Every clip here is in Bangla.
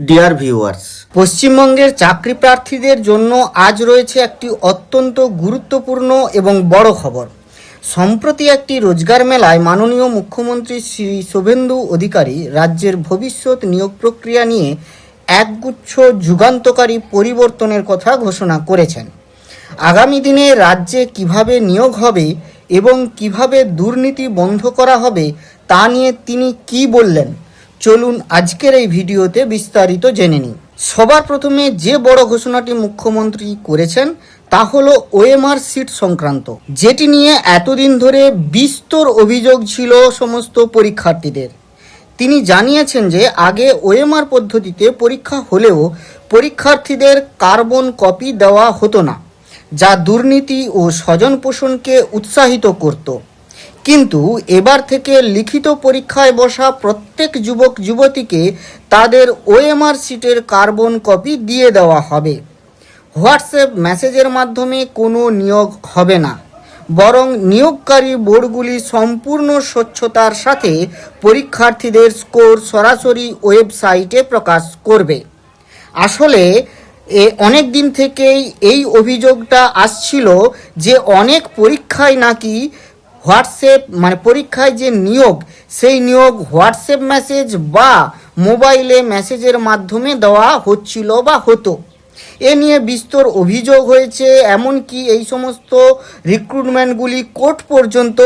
ডিয়ার ভিউয়ার্স, পশ্চিমবঙ্গের চাকরি প্রার্থীদের জন্য আজ রয়েছে একটি অত্যন্ত গুরুত্বপূর্ণ এবং বড় খবর। সম্প্রতি একটি রোজগার মেলায় মাননীয় মুখ্যমন্ত্রী শ্রী শুভেন্দু অধিকারী রাজ্যের ভবিষ্যৎ নিয়োগ প্রক্রিয়া নিয়ে একগুচ্ছ যুগান্তকারী পরিবর্তনের কথা ঘোষণা করেছেন। আগামী দিনে রাজ্যে কিভাবে নিয়োগ হবে এবং কিভাবে দুর্নীতি বন্ধ করা হবে তা নিয়ে তিনি কি বললেন, চলুন আজকের এই ভিডিওতে বিস্তারিত জেনে নিই। সবার প্রথমে যে বড় ঘোষণাটি মুখ্যমন্ত্রী করেছেন তা হলো ওএমআর সিট সংক্রান্ত, যেটি নিয়ে এতদিন ধরে বিস্তর অভিযোগ ছিল সমস্ত পরীক্ষার্থীদের। তিনি জানিয়েছেন যে আগে ওএমআর পদ্ধতিতে পরীক্ষা হলেও পরীক্ষার্থীদের কার্বন কপি দেওয়া হতো না, যা দুর্নীতি ও স্বজন পোষণকে উৎসাহিত করত। কিন্তু এবার থেকে লিখিত পরীক্ষায় বসা প্রত্যেক যুবক যুবতীকে তাদের ওএমআর সিটের কার্বন কপি দিয়ে দেওয়া হবে। হোয়াটসঅ্যাপ মেসেজের মাধ্যমে কোনো নিয়োগ হবে না, বরং নিয়োগকারী বোর্ডগুলি সম্পূর্ণ স্বচ্ছতার সাথে পরীক্ষার্থীদের স্কোর সরাসরি ওয়েবসাইটে প্রকাশ করবে। আসলে অনেক দিন থেকেই এই অভিযোগটা আসছিল যে অনেক পরীক্ষায় নাকি হোয়াটসঅ্যাপ পরীক্ষায় যে নিয়োগ, সেই নিয়োগ হোয়াটসঅ্যাপ মেসেজ বা মোবাইলে মেসেজের মাধ্যমে দেওয়া হচ্ছিল বা হতো। এ নিয়ে বিস্তর অভিযোগ হয়েছে, এমনকি এই সমস্ত রিক্রুটমেন্টগুলি কোর্ট পর্যন্ত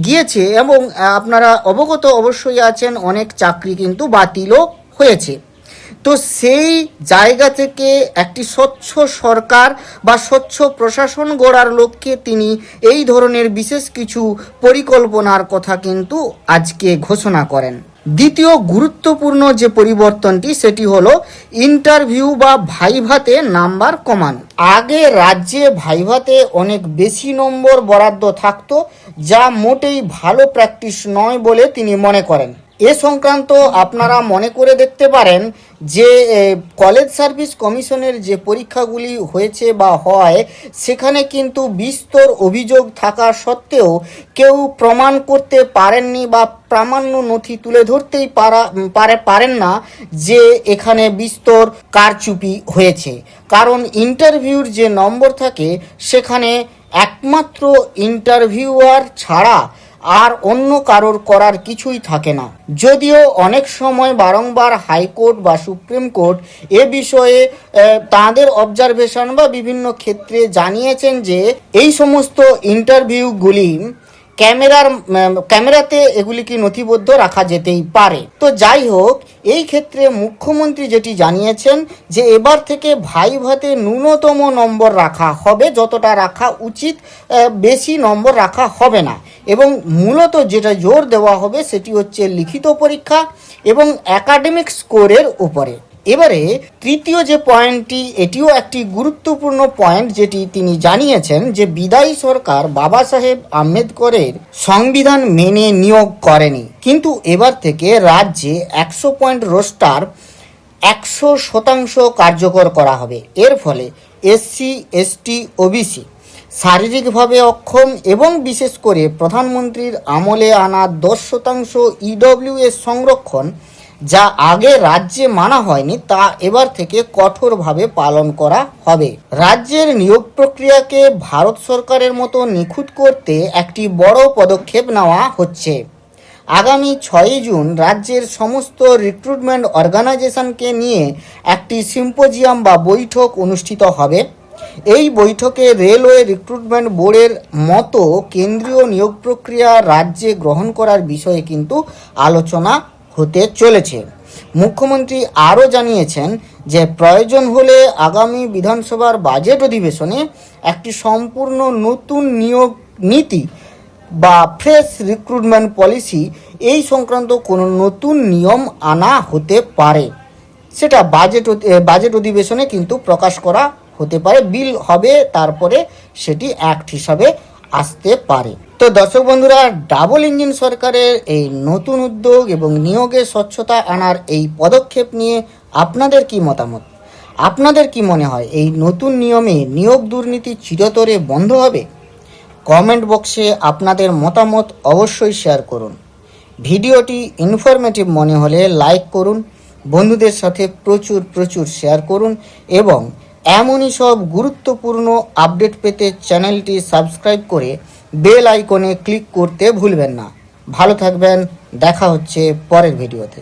গিয়েছে এবং আপনারা অবগত অবশ্যই আছেন, অনেক চাকরি কিন্তু বাতিলও হয়েছে। তো সেই জায়গা থেকে একটি স্বচ্ছ সরকার বা স্বচ্ছ প্রশাসন গড়ার লক্ষ্যে তিনি এই ধরনের বিশেষ কিছু পরিকল্পনার কথা কিন্তু আজকে ঘোষণা করেন। দ্বিতীয় গুরুত্বপূর্ণ যে পরিবর্তনটি সেটি হলো ইন্টারভিউ বা ভাইভাতে নাম্বার কমানো। আগে রাজ্যে ভাইভাতে অনেক বেশি নম্বর বরাদ্দ থাকতো, যা মোটেই ভালো প্র্যাকটিস নয় বলে তিনি মনে করেন। এ সংক্রান্ত আপনারা মনে করে দেখতে পারেন যে কলেজ সার্ভিস কমিশনের যে পরীক্ষাগুলি হয়েছে বা হয়, সেখানে কিন্তু বিস্তর অভিযোগ থাকা সত্ত্বেও কেউ প্রমাণ করতে পারেননি বা প্রামাণ্য নথি তুলে ধরতেই পারেন না যে এখানে বিস্তর কারচুপি হয়েছে। কারণ ইন্টারভিউর যে নম্বর থাকে সেখানে একমাত্র ইন্টারভিউয়ার ছাড়া আর অন্য কারোর করার কিছুই থাকে না। যদিও অনেক সময় বারংবার হাইকোর্ট বা সুপ্রিম কোর্ট এ বিষয়ে তাদের অবজারভেশন বা বিভিন্ন ক্ষেত্রে জানিয়েছেন যে এই সমস্ত ইন্টারভিউগুলি ক্যামেরাতে এগুলিকে নথিবদ্ধ রাখা যেতেই পারে। তো যাই হোক, এই ক্ষেত্রে মুখ্যমন্ত্রী যেটি জানিয়েছেন যে এবার থেকে ভাইভাতে ন্যূনতম নম্বর রাখা হবে, যতটা রাখা উচিত, বেশি নম্বর রাখা হবে না। এবং মূলত যেটা জোর দেওয়া হবে সেটি হচ্ছে লিখিত পরীক্ষা এবং একাডেমিক স্কোরের উপরে। এবারে তৃতীয় যে পয়েন্টটি, এটিও একটি গুরুত্বপূর্ণ পয়েন্ট, যেটি তিনি জানিয়েছেন যে বিদায়ী সরকার বাবা সাহেব আম্বেদকরের সংবিধান মেনে নিয়োগ করেনি, কিন্তু এবার থেকে রাজ্যে 100 পয়েন্ট রোস্টার 100% কার্যকর করা হবে। এর ফলে এসসি, এসটি, ওবিসি, শারীরিকভাবে অক্ষম এবং বিশেষ করে প্রধানমন্ত্রীর আমলে আনা 10% ইডব্লিউএস সংরক্ষণ, যা আগে রাজ্যে মানা হয়নি, তা এবার থেকে কঠোরভাবে পালন করা হবে। রাজ্যের নিয়োগ প্রক্রিয়াকে ভারত সরকারের মতো নিখুঁত করতে একটি বড় পদক্ষেপ নেওয়া হচ্ছে। আগামী 6 জুন রাজ্যের সমস্ত রিক্রুটমেন্ট অর্গানাইজেশনকে নিয়ে একটি সিম্পোজিয়াম বা বৈঠক অনুষ্ঠিত হবে। এই বৈঠকে রেলওয়ে রিক্রুটমেন্ট বোর্ডের মতো কেন্দ্রীয় নিয়োগ প্রক্রিয়া রাজ্যে গ্রহণ করার বিষয়ে কিন্তু আলোচনা হতে চলেছে। মুখ্যমন্ত্রী আরও জানিয়েছেন যে প্রয়োজন হলে আগামী বিধানসভার বাজেট অধিবেশনে একটি সম্পূর্ণ নতুন নিয়োগ নীতি বা ফ্রেশ রিক্রুটমেন্ট পলিসি, এই সংক্রান্ত কোনো নতুন নিয়ম আনা হতে পারে। সেটা বাজেট অধিবেশনে কিন্তু প্রকাশ করা হতে পারে, বিল হবে, তারপরে সেটি অ্যাক্ট হিসাবে আসতে পারে। তো দর্শক বন্ধুরা, ডাবল ইঞ্জিন সরকারের এই নতুন উদ্যোগ এবং নিয়োগে স্বচ্ছতা আনার এই পদক্ষেপ নিয়ে আপনাদের কি মতামত? আপনাদের কি মনে হয় এই নতুন নিয়মে নিয়োগ দুর্নীতি চিরতরে বন্ধ হবে? কমেন্ট বক্সে আপনাদের মতামত অবশ্যই শেয়ার করুন। ভিডিওটি ইনফরমেটিভ মনে হলে লাইক করুন বন্ধুদের সাথে প্রচুর শেয়ার করুন এবং এমনই সব গুরুত্বপূর্ণ আপডেট পেতে চ্যানেলটি সাবস্ক্রাইব করে বেল আইকনে ক্লিক করতে ভুলবেন না। ভালো থাকবেন, দেখা হচ্ছে পরের ভিডিওতে।